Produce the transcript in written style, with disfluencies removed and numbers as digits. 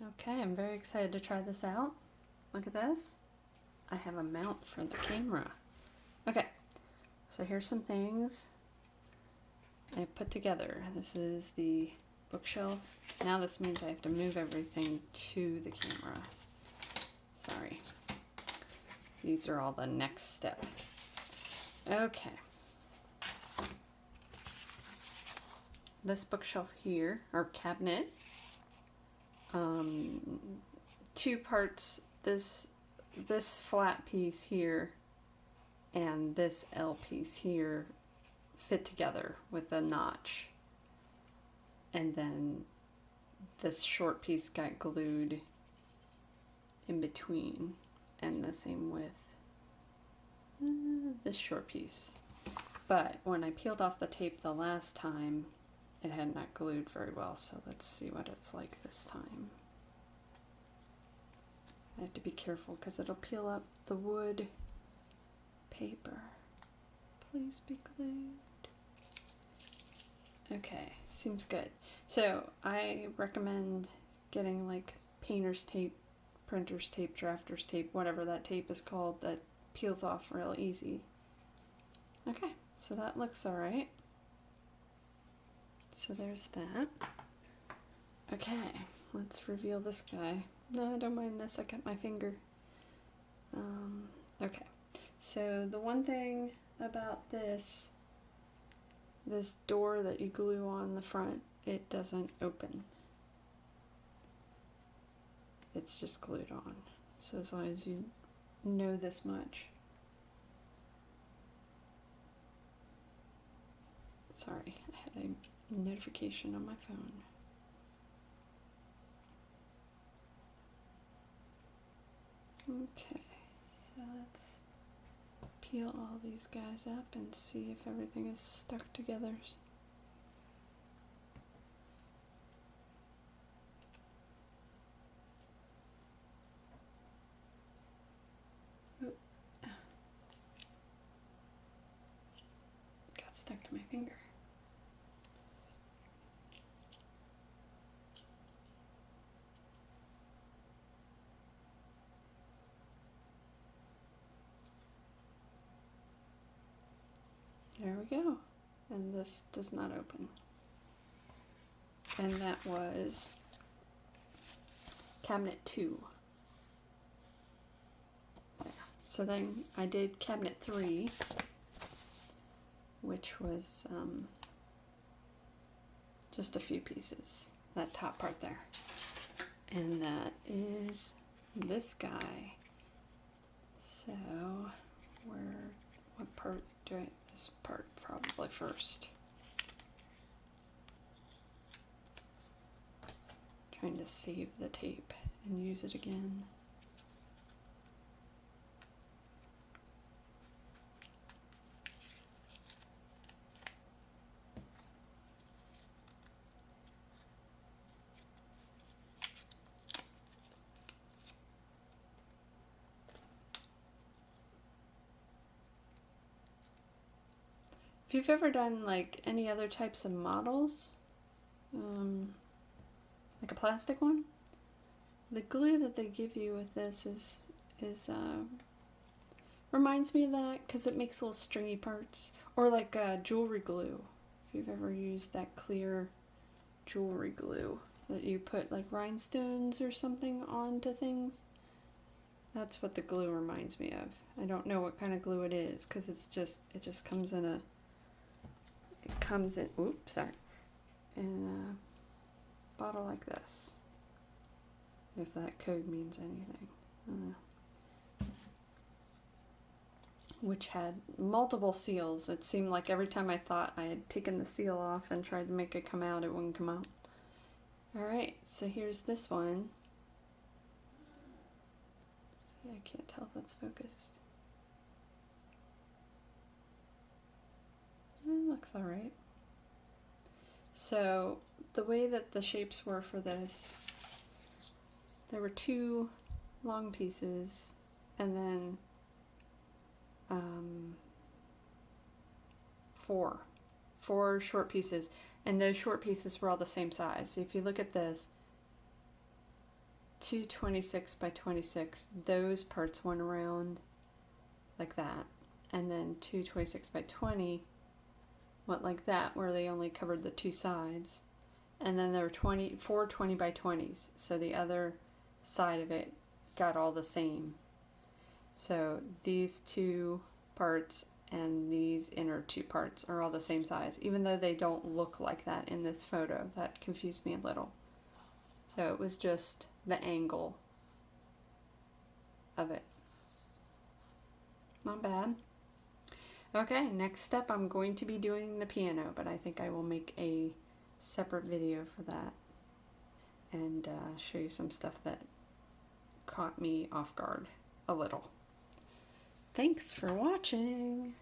Okay, I'm very excited to try this out. Look at this. I have a mount for the camera. Okay, so here's some things I put together. This is the bookshelf. Now this means I have to move everything to the camera. Sorry. These are all the next step. Okay. This bookshelf here, or cabinet, two parts, this flat piece here and this L piece here fit together with a notch, and then this short piece got glued in between, and the same with this short piece. But when I peeled off the tape the last time, it had not glued very well, so let's see what it's like this time. I have to be careful because it'll peel up the wood paper. Please be glued. Okay, seems good. So I recommend getting like painter's tape, printer's tape, drafter's tape, whatever that tape is called, that peels off real easy. Okay, so that looks all right. So there's that. Okay, let's reveal this guy. No, I don't mind this, I cut my finger. Okay, so the one thing about this door that you glue on the front, it doesn't open. It's just glued on. So as long as you know this much. Sorry, I had a notification on my phone. Okay, so let's peel all these guys up and see if everything is stuck together. Oop. Got stuck to my finger. There we go. And this does not open. And that was cabinet 2. There. So then I did cabinet 3, which was just a few pieces, that top part there. And that is this guy. So what part do I, this part probably first. Trying to save the tape and use it again. If you've ever done like any other types of models, like a plastic one, the glue that they give you with this is reminds me of that because it makes little stringy parts, or like jewelry glue. If you've ever used that clear jewelry glue that you put like rhinestones or something onto things, that's what the glue reminds me of. I don't know what kind of glue it is because it just comes in a in a bottle like this, if that code means anything. Which had multiple seals. It seemed like every time I thought I had taken the seal off and tried to make it come out, it wouldn't come out. Alright, so here's this one. See, I can't tell if that's focused. It looks alright. So the way that the shapes were for this, there were 2 long pieces and then 4 short pieces, and those short pieces were all the same size. If you look at this, two 26 by 26, those parts went around like that. And then two 26 by 20 went like that, where they only covered the two sides. And then there were four 20 by 20s. So the other side of it got all the same. So these two parts and these inner two parts are all the same size, even though they don't look like that in this photo. That confused me a little. So it was just the angle of it. Not bad. Okay, next step, I'm going to be doing the piano, but I think I will make a separate video for that and show you some stuff that caught me off guard a little. Thanks for watching.